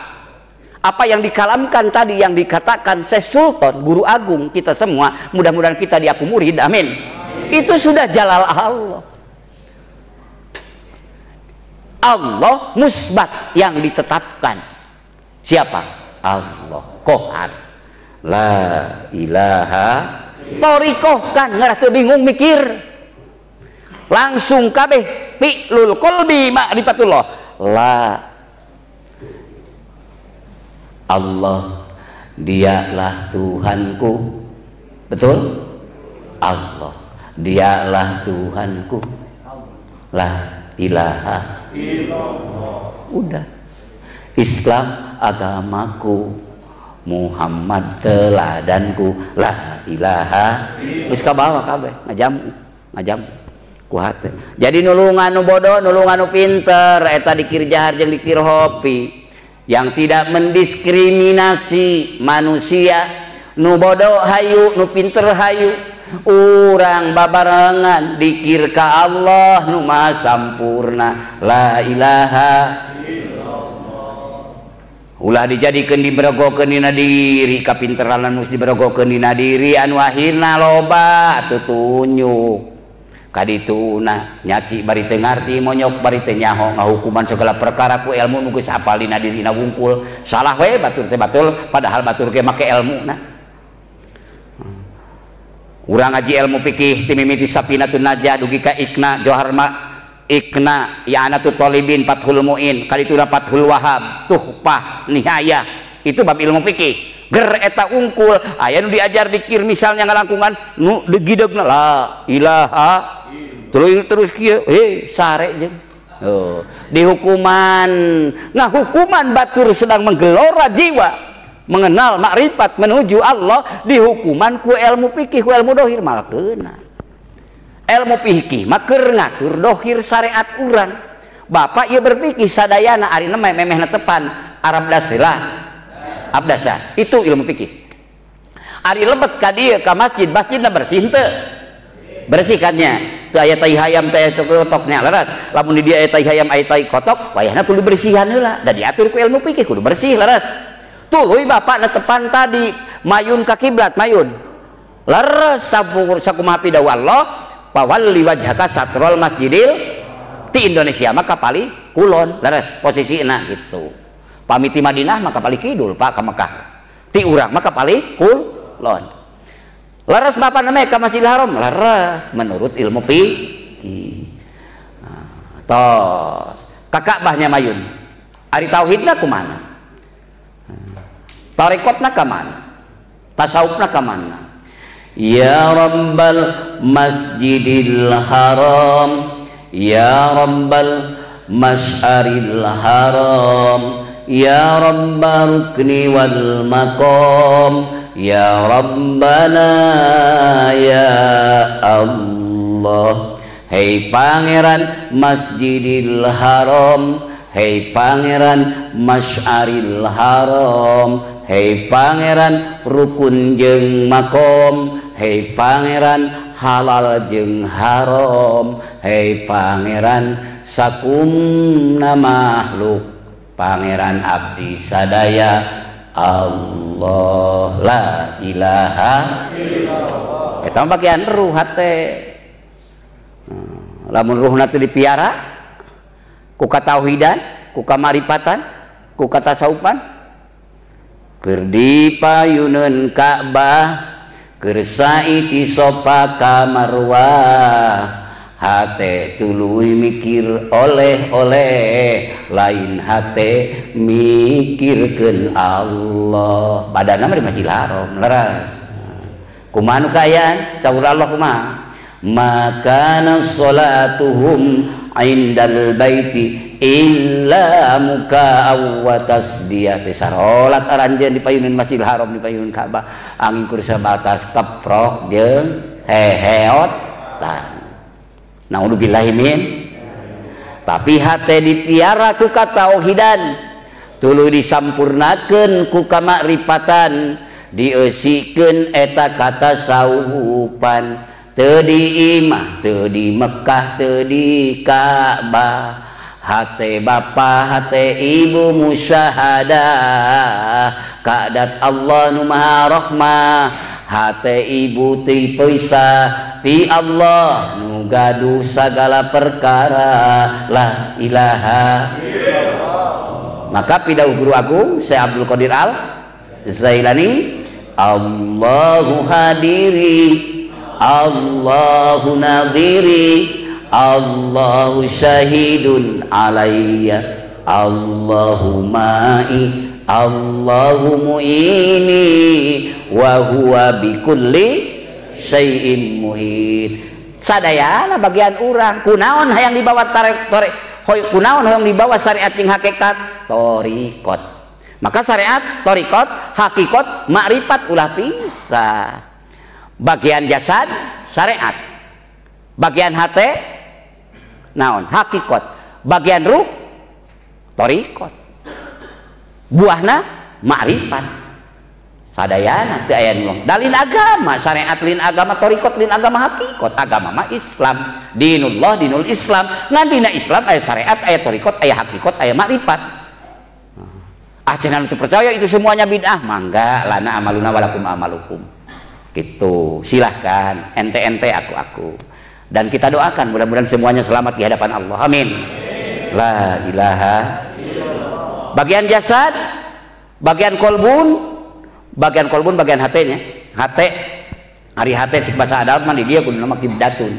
apa yang dikalamkan tadi, yang dikatakan Syekh Sultan, guru agung kita semua, mudah-mudahan kita diaku murid, amin. Itu sudah jalal Allah. Allah musbat, yang ditetapkan. Siapa? Allah Qahar. La ilaha. Torikoh kan ngerasa bingung mikir, langsung kabeh fi'lul qalbi ma'rifatullah. La Allah, dialah Tuhanku. Betul? Allah, dialah Tuhanku. La ilaha illallah. Udah. Islam agamaku, Muhammad teladanku, la ilaha. Geus kabawa kabeh ngajam kuat. Jadi nulungan nu bodoh, nulungan nu pinter, eta dikir jahar jeung dikir hopi, yang tidak mendiskriminasi manusia. Nu bodoh hayu, nu pinter hayu. Urang babarengan dikir ka Allah nu maha sampurna, la ilaha. Ulah dijadikeun diberogokeun dina diri, kapinteranan mus diberogokeun dina diri, anu akhirna loba atuh tunjuk. kadituna nyaci bari teu ngarti monyok bari teu nyaho ngahukuman segala perkara ku ilmu nu geus hafal dina dirina wungkul salah we batur teh batul padahal batur ge make ilmuna. Urang ngaji ilmu fikih ti mimiti Safinatun Najah dugi ka Ikna Johar Ikna I'anatul Thalibin Fathul Muin kadituna Fathul Wahhab Tuhfah Nihayah itu bab ilmu fikih. Ger eta ungkul aya nu diajar dikir misalnya ngalangkungan nu digidegna la ilaha terus kieu sare jeung di hukuman. Nah hukuman batur sedang menggelora jiwa mengenal makrifat menuju Allah di hukuman ku ilmu fikih ku ilmu dohir malah keuna. Ilmu fikih mah keur ngatur dohir syariat urang. Bapak ieu berfikih sadayana ari memehna tepan Arab dasilah abdasa itu ilmu fikih. Ari lebet ka dieu ka masjid masjidna bersih teu bersihkannya teu aya tai hayam teh kotoknya laras lamun di dieu aya tai hayam aya tai kotok wayahna kudu bersihan heula da diatur ku ilmu fikih kudu bersih laras. Tuluy bapak na tepan tadi mayun ka kiblat mayun laras sakumaha pidawa Allah pawalli wajhaka satrul masjidil ti Indonesia maka pali kulon laras posisina gitu. Pamiti Madinah maka pali kidul pak ke Mekah ti urang maka pali kulon laras bapak namanya ke Masjidil Haram laras menurut ilmu fikih. Tos kakakbahnya mayun ari tauhidna kumana tarekotna ka mana tasawufna ka mana ya rabbal masjidil haram ya rabbal masyaril haram ya rabba rukni wal maqam ya rabbana ya Allah. Hei pangeran masjidil haram, hei pangeran masyaril haram, hei pangeran rukun jeung makom, hei pangeran halal jeung haram, hei pangeran sakumna makhluk, pangeran abdi sadaya Allah la ilaha illallah. Eta bagian ruh hate. Lamun ruhna teu dipiara ku katauhidan, ku kamarifatan, ku katasawufan, keur dipayuneun Ka'bah, keur sa'i ti Safa ka Marwah. Hate tuluy mikir oleh-oleh, lain hate mikirkeun Allah. Badana mah di Masjidil Haram leres. Kumaha nu kaayaan? Saur Allah kumaha? Maka sholatuhum indal baiti illa muka'aw wa tasdiyah. Sarolat aranjeun dipayuneun Masjidil Haram, dipayuneun Ka'bah, angin kur sabatas keprok jeung heheotan. Naudzubillahi min. Tapi hate dipiara ku katauhidan, tuluy disampurnakeun ku kamakrifatan, dieusikeun eta katasawufan, teu di imah, teu di Mekah, teu di Ka'bah. Hate bapa, hate ibu musyahadah kadat Allah nu maha rahmah. Hate ibu ti pisah ti Allah nu gaduh sagala perkara la ilaha illallah. Maka pidauh guru agung Syekh Abdul Qadir Al Zailani, Allahu hadiri, Allahu nadhiri, Allahu syahidun alayya, Allahu ma'i, Allahu mu'ini, wa huwa bikulli syai'in muhit. Sadayana bagian urang kunaon hayang dibawa kunaon hayang dibawa syariat jeung hakikat thariqat. Maka syariat, thariqat, hakikat, makrifat ulah pisah. Bagian jasad syariat, bagian hate naon hakikat, bagian ruh thariqat, buahna makrifat. Sadayana teu aya nu dalil agama, syariat lin agama, thariqat lin agama, hakikat agama mah Islam, dinullah dinul Islam. Ngan dina Islam aya syariat, aya thariqat, aya hakikat, aya makrifat. Cenah teu percaya itu semuanya bid'ah, mangga lana amaluna walakum amalukum. Gitu. Silahkan ente-ente aku. Dan kita doakan mudah-mudahan semuanya selamat di hadapan Allah. Amin. La ilaha. Bagian jasad, bagian kolbun, bagian hatenya. Hate, hari hate cik bahasa Arab mah di dia kudu nama kibdatun.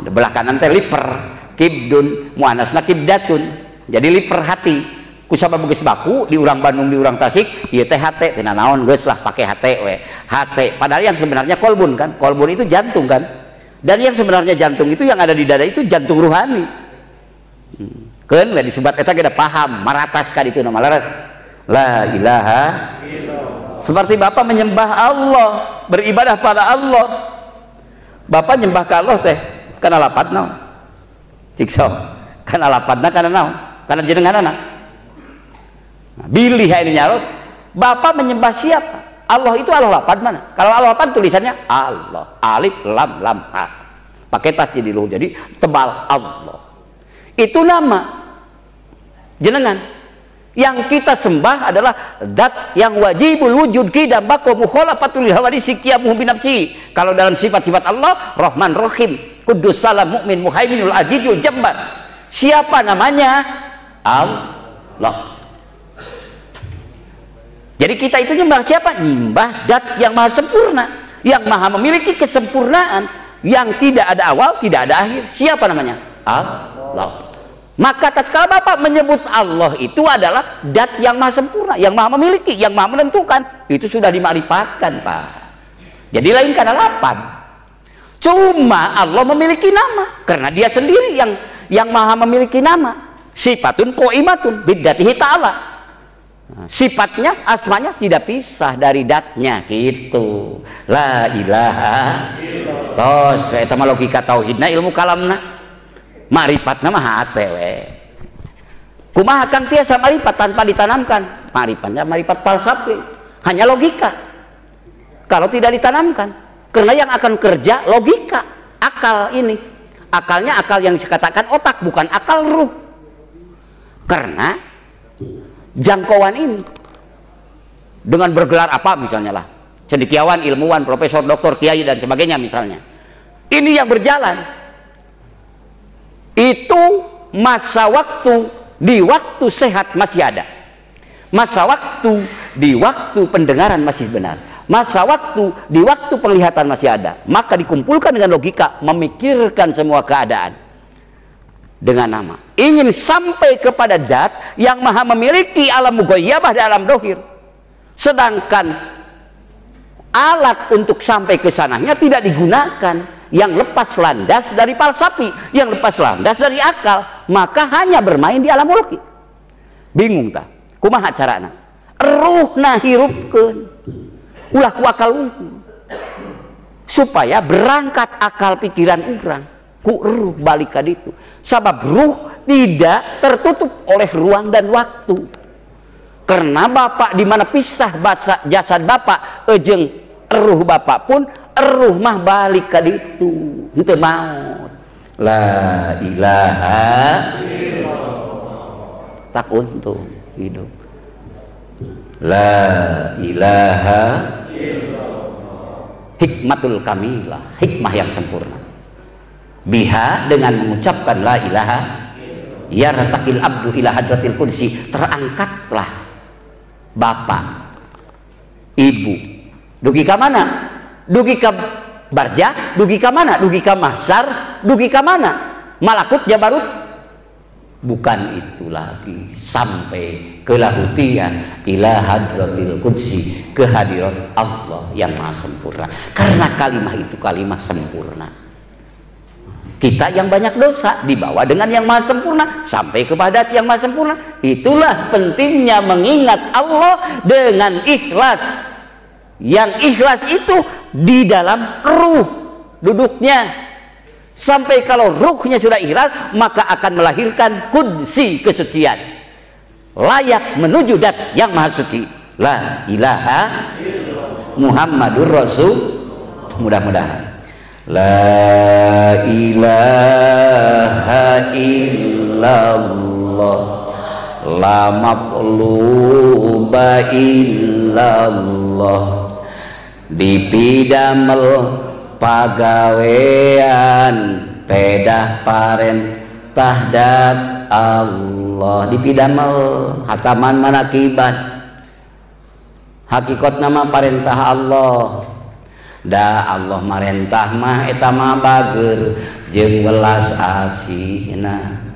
Belah kanan teh liper, kibdun, muannasna kibdatun. Jadi liper hati. Kusaba beges baku di urang Bandung di urang Tasik, ieu teh hate tina naon geus lah pake hate we. Hate padahal yang sebenarnya kolbun kan. Kolbun itu jantung kan. Dan yang sebenarnya jantung itu yang ada di dada itu jantung ruhani. Keun we disebut eta ge da paham, maratas ka ditu nama laras. La ilaha illallah. Seperti Bapak menyembah Allah, beribadah pada Allah. Bapak nyembah ka Allah teh kana lapat naon? Cik sok. Kana lapatna kana naon? Kana jenenganna. Bilih ini nyaros. Bapak menyembah siapa? Allah itu Allah lapad mana? Kalau Allah lapad tulisannya Allah, alif lam lam ha. Pakai tas jadi lu, jadi tebal Allah. Itu nama jenengan. Yang kita sembah adalah zat yang wajibul wujud qidam baqo mukhalafatul hawadisi qiyamuhu binafsi. Kalau dalam sifat-sifat Allah, Rahman Rahim, Quddus Salam Mukmin Muhaiminul Azizul Jabbar. Siapa namanya? Allah. Jadi kita itu nyembah siapa? Nyembah zat yang maha sempurna, yang maha memiliki kesempurnaan, yang tidak ada awal, tidak ada akhir. Siapa namanya? Allah. Maka tatkala Bapak menyebut Allah itu adalah zat yang maha sempurna, yang maha memiliki, yang maha menentukan, itu sudah dima'rifatkan, Pak. Jadi lain karena lapan. Cuma Allah memiliki nama karena dia sendiri yang maha memiliki nama. Sifatun qaimatun bidzatihi ta'ala. Sifatnya, asmanya tidak pisah dari datnya gitu. La ilaha illallah. Tos eta mah logika tauhidna, ilmu kalamna. Ma'rifatna mah hate we. Kumaha kang tiasa ma'rifat tanpa ditanamkan? Ma'rifatnya ma'rifat falsafi, hanya logika. Kalau tidak ditanamkan, karena yang akan kerja logika, akal ini. Akalnya akal yang dikatakan otak, bukan akal ruh. Karena jangkauan ini dengan bergelar apa misalnya lah, cendekiawan, ilmuwan, profesor, doktor, kiai dan sebagainya misalnya, ini yang berjalan itu masa waktu di waktu sehat masih ada, masa waktu di waktu pendengaran masih benar, masa waktu di waktu penglihatan masih ada. Maka dikumpulkan dengan logika, memikirkan semua keadaan dengan nama, ingin sampai kepada zat yang maha memiliki alam mughayyabah dan alam dohir. Sedangkan alat untuk sampai ke sananya tidak digunakan, yang lepas landas dari falsafi, yang lepas landas dari akal, maka hanya bermain di alam mulki. Bingung tak? Kumaha carana? Ruhna hirupkeun, ulah ku akal supaya berangkat akal pikiran urang ku ruh balik ka ditu. Sabab ruh tidak tertutup oleh ruang dan waktu. Karena Bapak di mana pisah jasad Bapak jeung ruh Bapak pun, ruh mah balik ka ditu, henteu maut. La ilaha illallah. Tak untung hidup. La ilaha illallah. Hikmatul kamilah, hikmah yang sempurna. Biha, dengan mengucapkan la ilaha ya ratakil abdu ila hadratil qudsi, terangkatlah bapak ibu dugi ka mana? Dugi ka barja, dugi ka mana? Dugi ka mahsyar, dugi ka mana? Malakut jabarut? Bukan itu lagi, sampai ke lahutian ila hadratil qudsi, kehadirat Allah yang maha sempurna. Karena kalimat itu kalimat sempurna. Kita yang banyak dosa dibawa dengan yang maha sempurna sampai kepada yang maha sempurna. Itulah pentingnya mengingat Allah dengan ikhlas. Yang ikhlas itu di dalam ruh duduknya. Sampai kalau ruhnya sudah ikhlas, maka akan melahirkan kudsi, kesucian. Layak menuju zat yang maha suci. La ilaha Muhammadur Rasul. Mudah-mudahan. La ilaha illallah, la maqluba illallah, dipidamel pagawean pedah parentah dat Allah dipidamel hataman manakibat hakikat nama parentah Allah da Allah marentah mah eta mah bager jeung welas asihna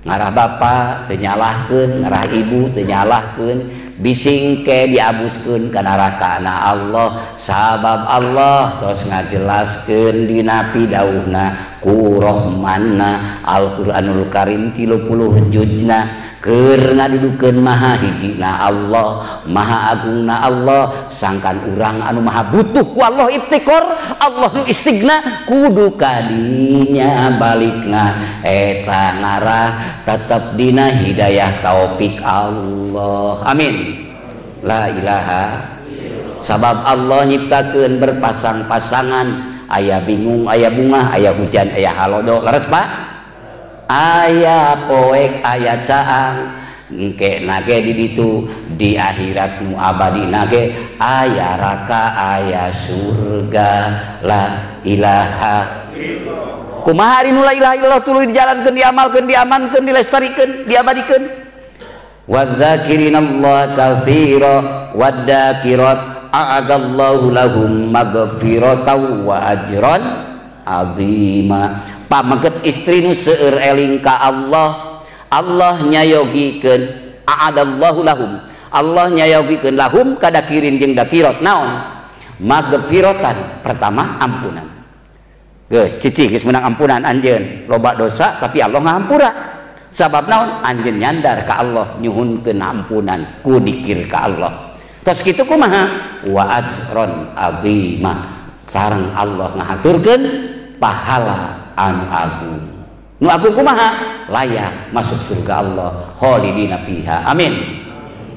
ngarah bapa teu nyalahkeun ngarah ibu teu nyalahkeun bising ke diabuskeun ka narakana Allah sabab Allah terus ngajelaskeun dina pidauhna ku rahmanna Al-Qur'anul Karim 30 juzna keur ngadudukeun maha hijina Allah maha agungna Allah sangkan urang anu maha butuh ku Allah iftikor Allah nu istigna kudu kadinya balikna eta ngarah tetep dina hidayah taufik Allah amin la ilaha sabab Allah nyiptakeun berpasang-pasangan aya bingung aya bunga aya hujan aya halodo leres Pak aya poek aya caang engke nage di ditu di akhirat nu abadi nage aya raka aya surga la ilaha kumaha ari nu la ilaha illallah tuluy dijalankeun diamalkeun diamankeun dilestarikeun diabadikeun wadzakirinallaha katsira wadzakirat a'adallahu lahum maghfiratan wa ajran azima pamaget istri nu seueur eling ka Allah Allah nyayogikeun a'adallahu lahum Allah nyayogikeun lahum ka dakirin jeung dakirat naon maghfiratan pertama ampunan geus cicing geus meunang ampunan anjeun loba dosa tapi Allah ngahampura sabab naon anjeun nyandar ka Allah nyuhunkeun ampunan ku dikir ka Allah tos kitu kumaha wa ajron azima sareng Allah ngahaturkeun pahala anu agung nu agung kumaha layak masuk surga Allah khalidina fiha amin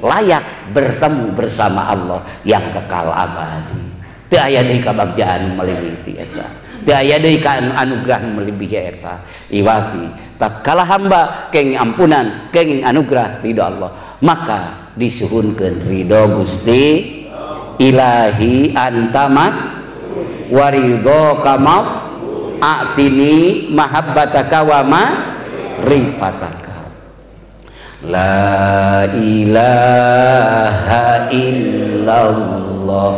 layak bertemu bersama Allah yang kekal abadi teu aya deui kabagjaan melebihi eta teu aya deui anugerah melebihi eta iwati tatkala hamba kenging ampunan kenging anugerah ridho Allah maka disuhunkeun ridho Gusti ilahi antamat waridho kamau a'tini mahabbataka wa ma'rifataka la ilaha illallah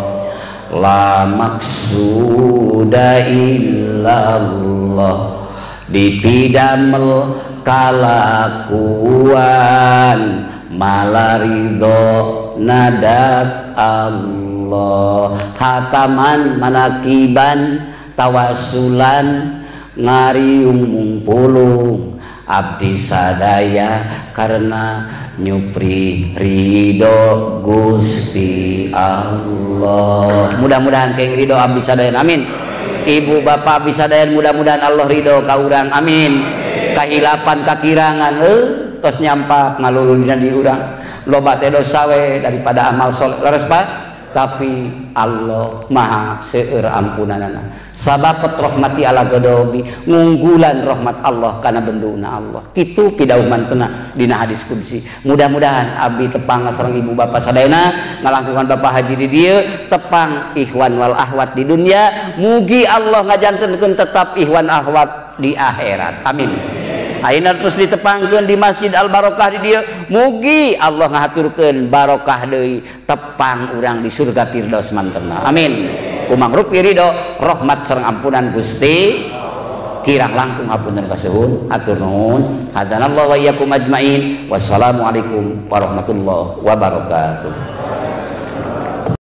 la maksuda illallah dipidamel kalakuan malaridho nadat Allah hataman manakiban tawasulan ngariung mungpulung abdi sadaya karena nyupri ridho Gusti Allah mudah-mudahan keng ridho abdi sadaya amin ibu bapak abdi sadaya mudah-mudahan Allah ridho ka urang amin kahilapan kakirangan tos nyampak ngalulunina di urang loba teh dosa we daripada amal soleh leres Pak tapi Allah maha seueur ampunanana sabaqat rahmati ala ghadabi ngunggulan rahmat Allah kana benduna Allah kitu pidauh mantena dina hadis qudsi mudah-mudahan abdi tepang sareng ibu bapak sadayana ngalangkungan bapak haji di dieu tepang ikhwan wal ahwat di dunia mugi Allah ngajantenkeun tetap ikhwan ahwat di akhirat amin ayeuna terus ditepangkeun di Masjid Al Barokah di dieu mugi Allah ngahaturkeun barokah deui tepang urang di surga Firdaus mantena amin kumangrupi ridho rahmat sareng ampunan Gusti kirang langkung hapunten kasuhun atur nuhun hadanallahu wa iyyakum ajmain wassalamu alaikum warahmatullahi wabarakatuh.